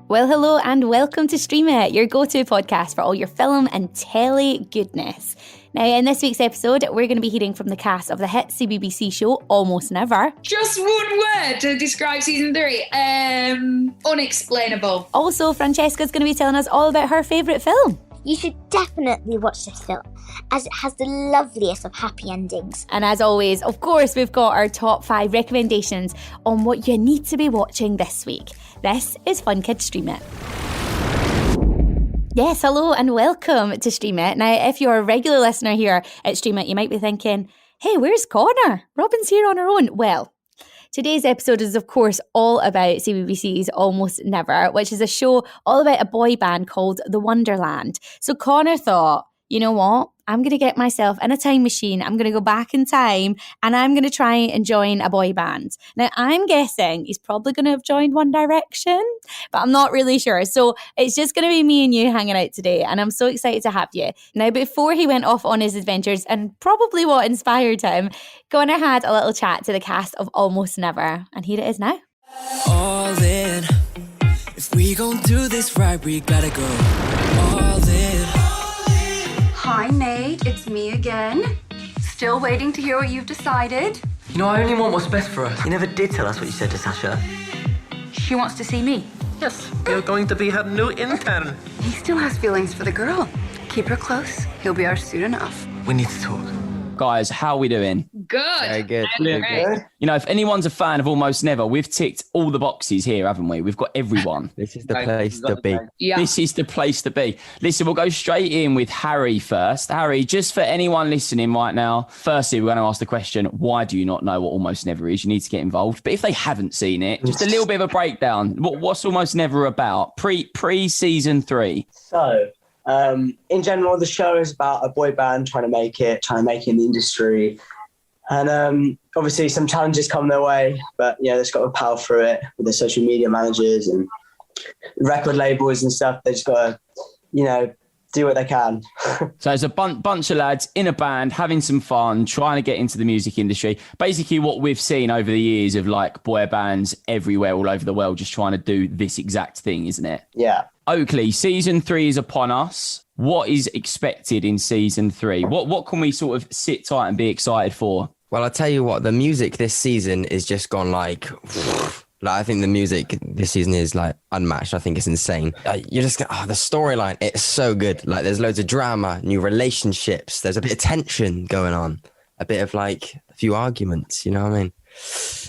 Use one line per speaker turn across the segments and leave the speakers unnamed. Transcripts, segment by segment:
Well, hello and welcome to Stream It, your go-to podcast for all your film and telly goodness. Now, in this week's episode, we're going to be hearing from the cast of the hit CBBC show Almost Never.
Just one word to describe season 3. Unexplainable.
Also, Francesca's going to be telling us all about her favourite film.
You should definitely watch this film, as it has the loveliest of happy endings.
And as always, of course, we've got our top 5 recommendations on what you need to be watching this week. This is Fun Kids Stream It. Yes, hello and welcome to Stream It. Now, if you're a regular listener here at Stream It, you might be thinking, hey, where's Conor? Robyn's here on her own. Well, today's episode is, of course, all about CBBC's Almost Never, which is a show all about a boy band called The Wonderland. So Conor thought, you know what? I'm going to get myself in a time machine. I'm going to go back in time and I'm going to try and join a boy band. Now, I'm guessing he's probably going to have joined One Direction, but I'm not really sure. So it's just going to be me and you hanging out today. And I'm so excited to have you. Now, before he went off on his adventures and probably what inspired him, Conor had a little chat to the cast of Almost Never. And here it is now.
All in. If we gon' do this right, we gotta go all in.
Hi, Nate. It's me again. Still waiting to hear what you've decided.
You know, I only want what's best for us. You never did tell us what you said to Sasha.
She wants to see me.
Yes, you're going to be her new intern.
He still has feelings for the girl. Keep her close. He'll be ours soon enough.
We need to talk.
Guys, how are we doing?
Good.
Very good.
Great.
You know, if anyone's a fan of Almost Never, we've ticked all the boxes here, haven't we? We've got everyone.
This is the place to be.
Yeah.
This is the place to be. Listen, we'll go straight in with Harry first. Harry, just for anyone listening right now, firstly, we're going to ask the question, why do you not know what Almost Never is? You need to get involved. But if they haven't seen it, just a little bit of a breakdown. What's Almost Never about? Pre-season 3.
So, in general, the show is about a boy band trying to make it in the industry. And obviously some challenges come their way, but yeah, they've just got to power through it with their social media managers and record labels and stuff. They just got to, do what they can.
So it's a bunch of lads in a band having some fun, trying to get into the music industry. Basically what we've seen over the years of like boy bands everywhere all over the world just trying to do this exact thing, isn't it?
Yeah.
Oakley, season 3 is upon us. What is expected in season 3? What can we sort of sit tight and be excited for?
Well, I'll tell you what, the music this season is just gone like I think the music this season is like unmatched. I think it's insane. You're just the storyline, it's so good. Like there's loads of drama, new relationships. There's a bit of tension going on, a bit of like a few arguments, you know what I mean?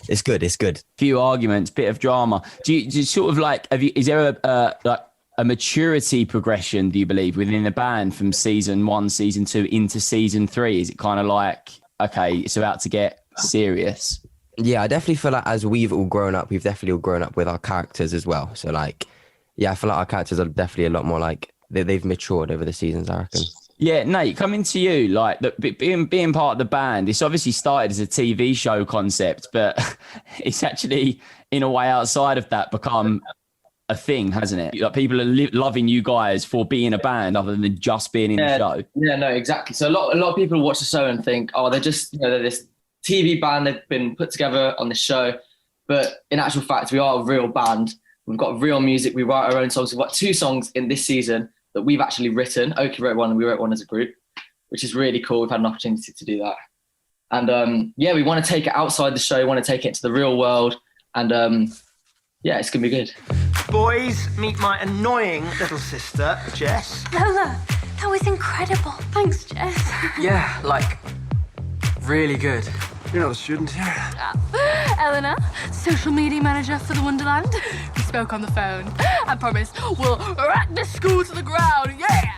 It's good. It's good.
Few arguments, bit of drama. Do you sort of like, is there a maturity progression, do you believe, within the band from season 1, season 2 into season 3? Is it kind of like, okay, it's about to get serious?
Yeah, I definitely feel like as we've all grown up, we've definitely all grown up with our characters as well. So like, yeah, I feel like our characters are definitely a lot more like, they've matured over the seasons, I reckon. Yeah,
Nate, coming to you, like being part of the band, it's obviously started as a TV show concept, but it's actually, in a way outside of that, become a thing, hasn't it? Like people are loving you guys for being a band other than just being in the show.
Yeah, no, exactly. So a lot of people watch the show and think, oh, they're just, they're this TV band, they've been put together on the show. But in actual fact, we are a real band. We've got real music. We write our own songs. We've got 2 songs in this season that we've actually written. Oki wrote one and we wrote one as a group, which is really cool. We've had an opportunity to do that. And we want to take it outside the show. We want to take it into the real world. And it's going to be good.
Boys, meet my annoying little sister, Jess.
Lola, that was incredible. Thanks, Jess.
Yeah, like, really good.
You're not a student here.
Eleanor, social media manager for the Wonderland. We spoke on the phone. I promise we'll rack this school to the ground. Yeah!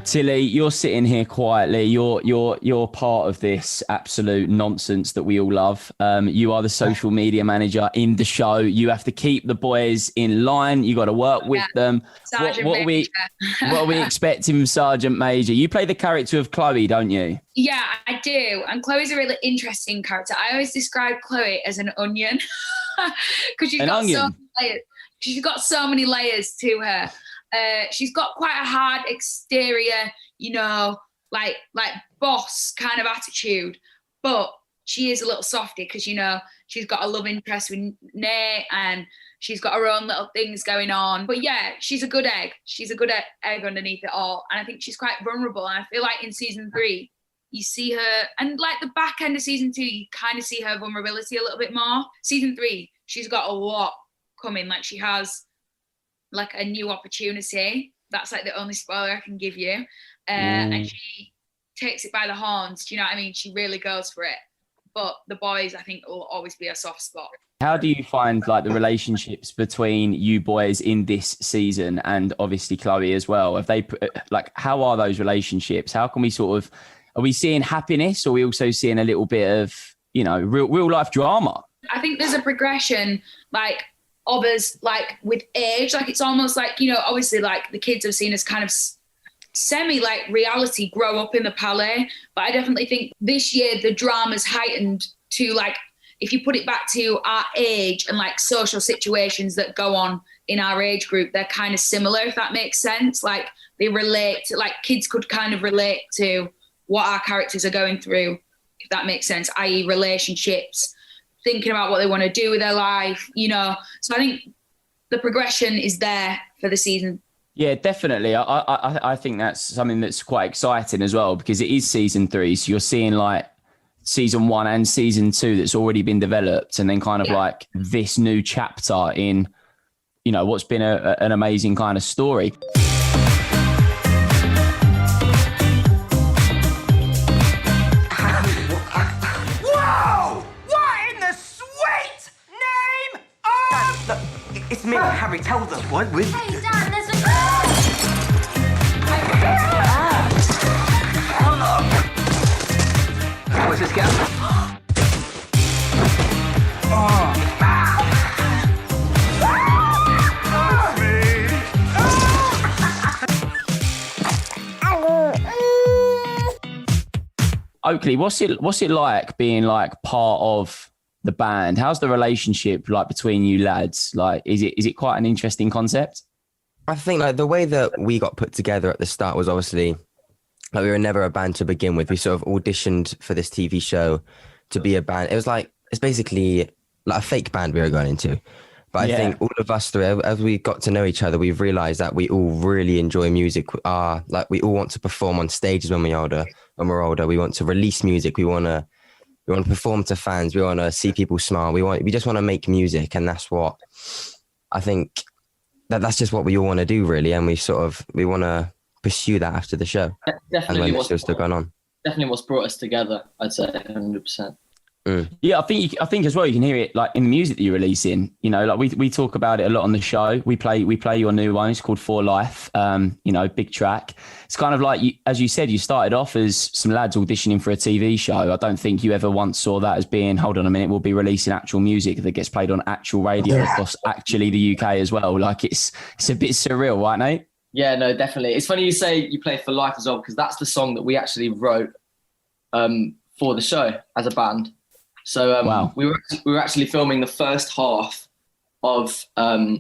Tilly, you're sitting here quietly. You're part of this absolute nonsense that we all love. You are the social media manager in the show. You have to keep the boys in line. You got to work with them. What are we expecting from Sergeant Major? You play the character of Chloe, don't you?
Yeah, I do. And Chloe's a really interesting character. I always describe Chloe as an onion because she's got so many layers to her. She's got quite a hard exterior, like boss kind of attitude. but she is a little softy because, you know, she's got a love interest with Nate and she's got her own little things going on. But yeah, she's a good egg. She's a good egg underneath it all. And I think she's quite vulnerable. And I feel like in season 3, you see her, and like the back end of season 2, you kind of see her vulnerability a little bit more. Season 3, she's got a lot coming. Like she has like a new opportunity. That's like the only spoiler I can give you. And she takes it by the horns. Do you know what I mean? She really goes for it. But the boys, I think, will always be a soft spot.
How do you find like the relationships between you boys in this season and obviously Chloe as well? Have they like, how are those relationships? How can we sort of, are we seeing happiness or are we also seeing a little bit of, you know, real life drama?
I think there's a progression like of us, like with age, like it's almost like, you know, obviously like the kids have seen us kind of semi like reality grow up in the Palais, but I definitely think this year the drama's heightened to like, if you put it back to our age and like social situations that go on in our age group, they're kind of similar, if that makes sense. Like they relate to, like kids could kind of relate to what our characters are going through, if that makes sense, i.e. relationships, thinking about what they want to do with their life, you know. So I think the progression is there for the season.
Yeah, definitely. I think that's something that's quite exciting as well, because it is season 3. So you're seeing like season 1 and season 2 that's already been developed, and then kind of like this new chapter in, you know, what's been an amazing kind of story.
Whoa! What in the sweet name of... Look, it's me, Harry. Tell them. What?
Hey, Dan, there's a...
Where's this go?
Oakley, what's it like being like part of the band? How's the relationship like between you lads? Like, is it quite an interesting concept?
I think like the way that we got put together at the start was obviously like we were never a band to begin with. We sort of auditioned for this TV show to be a band. It was like, it's basically like a fake band we were going into. But I think all of us three, as we got to know each other, we've realized that we all really enjoy music. Like we all want to perform on stages when we're older. We want to release music. We want to perform to fans. We want to see people smile. We just want to make music. And that's what I think that's just what we all want to do, really. And we want to pursue that after the show.
Definitely,
and when the show's still going on.
Definitely what's brought us together, I'd say 100%.
Yeah, I think as well, you can hear it like in the music that you're releasing. You know, like we talk about it a lot on the show. We play your new one. It's called For Life. You know, big track. It's kind of like, as you said, you started off as some lads auditioning for a TV show. I don't think you ever once saw that as being, hold on a minute, we'll be releasing actual music that gets played on actual radio across actually the UK as well. Like it's a bit surreal, right, Nate?
Yeah, no, definitely. It's funny you say you play For Life as well, because that's the song that we actually wrote for the show as a band. So
wow.
we were actually filming the first half of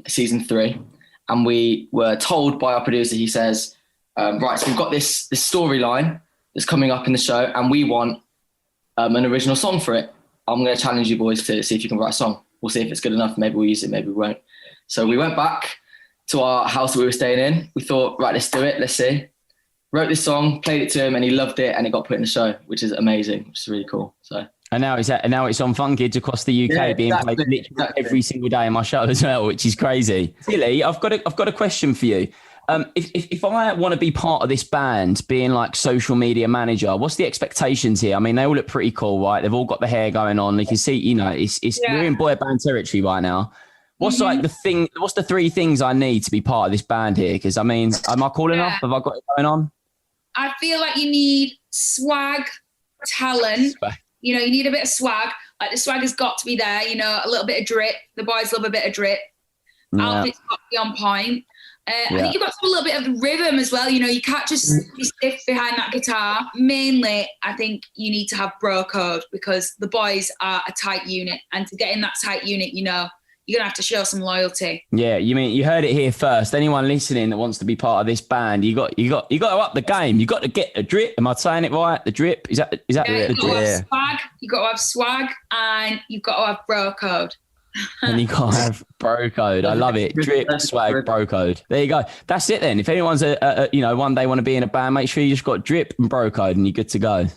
season 3, and we were told by our producer, he says, right, so we've got this storyline that's coming up in the show, and we want an original song for it. I'm going to challenge you boys to see if you can write a song. We'll see if it's good enough. Maybe we'll use it, maybe we won't. So we went back to our house that we were staying in. We thought, right, let's do it. Let's see. Wrote this song, played it to him, and he loved it, and it got put in the show, which is amazing, which is really cool. So. And
now it's on Fun Kids across the UK, being played literally every single day in my show as well, which is crazy. Silly, I've got a question for you. If I want to be part of this band, being like social media manager, what's the expectations here? I mean, they all look pretty cool, right? They've all got the hair going on. You can see, you know, we're in boy band territory right now. What's like what's the 3 things I need to be part of this band here? Because I mean, am I cool enough? Have I got it going on?
I feel like you need swag, talent. You know, you need a bit of swag. Like the swag has got to be there, you know, a little bit of drip. The boys love a bit of drip. Yeah. Outfits got to be on point. I think you've got to have a little bit of rhythm as well. You know, you can't just be stiff behind that guitar. Mainly, I think you need to have bro code, because the boys are a tight unit. And to get in that tight unit, you you're going to have to show some loyalty.
Yeah, you heard it here first. Anyone listening that wants to be part of this band, you got to up the game. You got to get a drip. Am I saying it right? The drip? Is that
Yeah,
the
you've got to
drip?
have swag. You've got to have swag, and you've got to have bro code.
And you got to have bro code. I love it. Drip, swag, bro code. There you go. That's it then. If anyone's one day want to be in a band, make sure you just got drip and bro code and you're good to go.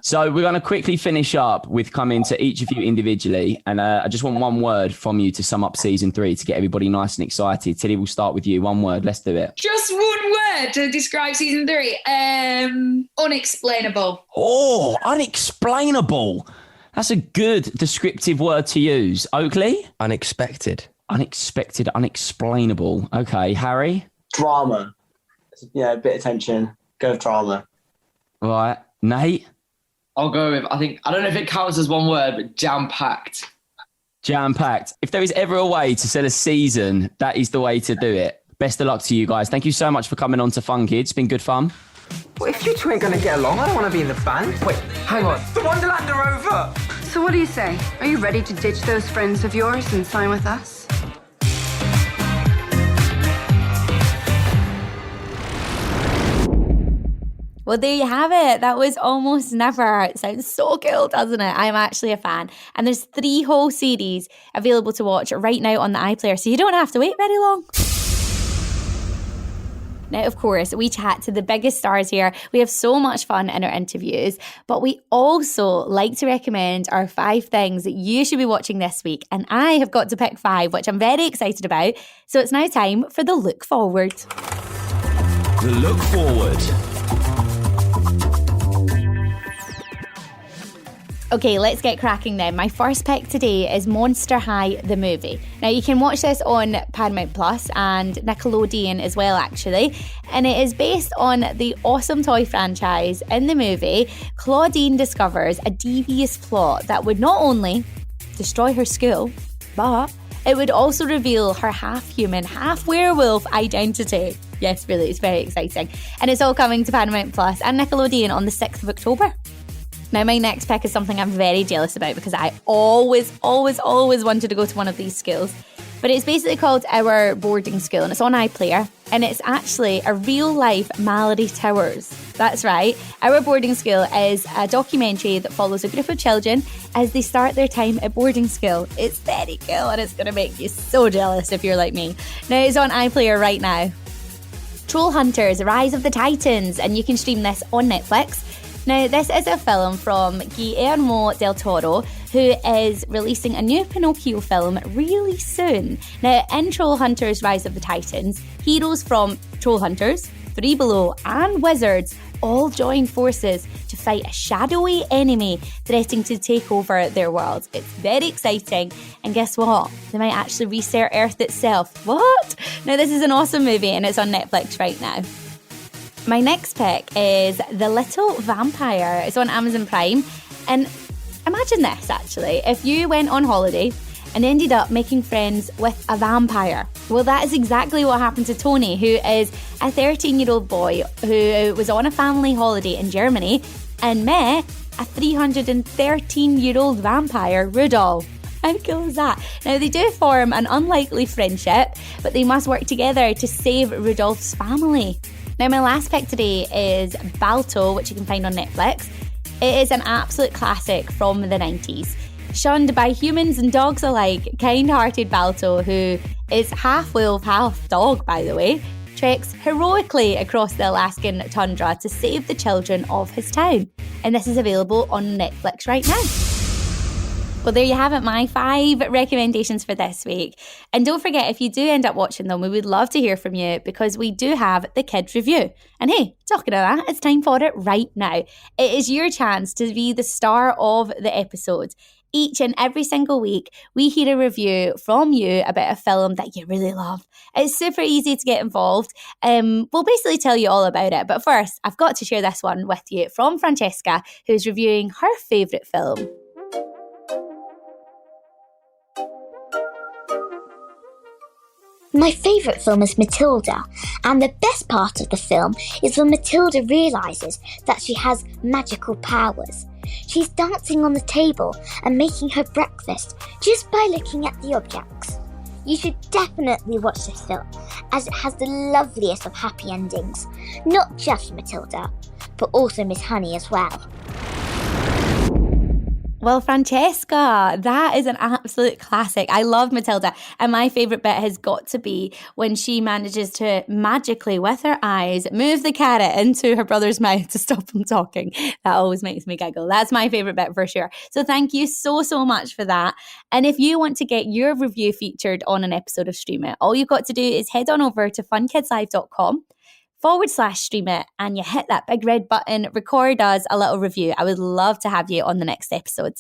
So we're going to quickly finish up with coming to each of you individually. And I just want one word from you to sum up season 3 to get everybody nice and excited. Tilly, we'll start with you. One word. Let's do it.
Just one word to describe season 3. Unexplainable.
Oh, unexplainable. That's a good descriptive word to use. Oakley?
Unexpected.
Unexpected, unexplainable. Okay, Harry?
Drama. Yeah, a bit of tension. Go with drama.
Right. Nate?
I'll go with, I don't know if it counts as one word, but jam-packed.
Jam-packed. If there is ever a way to sell a season, that is the way to do it. Best of luck to you guys. Thank you so much for coming on to Fun Kids. It's been good fun.
Well, if you two ain't gonna get along, I don't want to be in the band. Wait, hang on. The Wonderland are over!
So what do you say? Are you ready to ditch those friends of yours and sign with us?
Well, there you have it. That was Almost Never. It sounds so cool, doesn't it? I'm actually a fan. And there's 3 whole series available to watch right now on the iPlayer, so you don't have to wait very long. Now, of course, we chat to the biggest stars here. We have so much fun in our interviews, but we also like to recommend our 5 things that you should be watching this week. And I have got to pick 5, which I'm very excited about. So it's now time for the Look Forward.
The Look Forward.
Okay, let's get cracking then. My first pick today is Monster High, the movie. Now, you can watch this on Paramount Plus and Nickelodeon as well, actually. And it is based on the awesome toy franchise. In the movie, Claudine discovers a devious plot that would not only destroy her school, but it would also reveal her half-human, half-werewolf identity. Yes, really, it's very exciting. And it's all coming to Paramount Plus and Nickelodeon on the 6th of October. Now, my next pick is something I'm very jealous about because I always wanted to go to one of these schools. But it's basically called Our Boarding School and it's on iPlayer. And it's actually a real-life Mallory Towers. That's right. Our Boarding School is a documentary that follows a group of children as they start their time at boarding school. It's very cool and it's going to make you so jealous if you're like me. Now, it's on iPlayer right now. Troll Hunters, Rise of the Titans. And you can stream this on Netflix. Now, this is a film from Guillermo del Toro, who is releasing a new Pinocchio film really soon. Now, in Troll Hunters Rise of the Titans, heroes from Troll Hunters, Three Below and Wizards all join forces to fight a shadowy enemy threatening to take over their world. It's very exciting, and guess what? They might actually reset Earth itself. What? Now, this is an awesome movie and it's on Netflix right now. My next pick is The Little Vampire. It's on Amazon Prime. And imagine this, actually. If you went on holiday and ended up making friends with a vampire. Well, that is exactly what happened to Tony, who is a 13-year-old boy who was on a family holiday in Germany and met a 313-year-old vampire, Rudolph. How cool is that? Now, they do form an unlikely friendship, but they must work together to save Rudolph's family. Now, my last pick today is Balto, which you can find on Netflix. It is an absolute classic from the 90s. Shunned by humans and dogs alike, kind-hearted Balto, who is half wolf, half dog, by the way, treks heroically across the Alaskan tundra to save the children of his town. And this is available on Netflix right now. Well, there you have it, my 5 recommendations for this week. And don't forget, if you do end up watching them, we would love to hear from you because we do have the Kids Review. And hey, talking of that, it's time for it right now. It is your chance to be the star of the episode. Each and every single week, we hear a review from you about a film that you really love. It's super easy to get involved. We'll basically tell you all about it. But first, I've got to share this one with you from Francesca, who's reviewing her favourite film.
My favourite film is Matilda, and the best part of the film is when Matilda realises that she has magical powers. She's dancing on the table and making her breakfast just by looking at the objects. You should definitely watch this film, as it has the loveliest of happy endings. Not just Matilda, but also Miss Honey as well.
Well, Francesca, that is an absolute classic. I love Matilda. And my favourite bit has got to be when she manages to magically, with her eyes, move the carrot into her brother's mouth to stop him talking. That always makes me giggle. That's my favourite bit for sure. So thank you so much for that. And if you want to get your review featured on an episode of Stream It, all you've got to do is head on over to funkidslive.com/stream it, and you hit that big red button, record us a little review. I would love to have you on the next episode.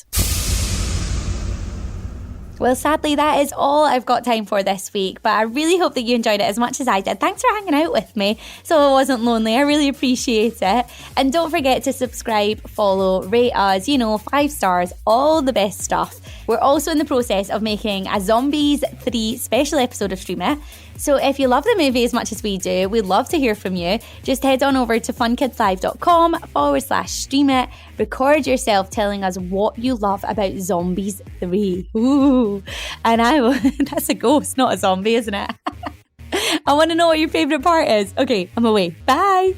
Well, sadly, that is all I've got time for this week, but I really hope that you enjoyed it as much as I did. Thanks for hanging out with me so I wasn't lonely. I really appreciate it. And don't forget to subscribe, follow, rate us, 5 stars, all the best stuff. We're also in the process of making a Zombies 3 special episode of Stream It. So if you love the movie as much as we do, we'd love to hear from you. Just head on over to funkidslive.com/stream it. Record yourself telling us what you love about Zombies 3. Ooh. And that's a ghost, not a zombie, isn't it? I want to know what your favourite part is. Okay, I'm away. Bye.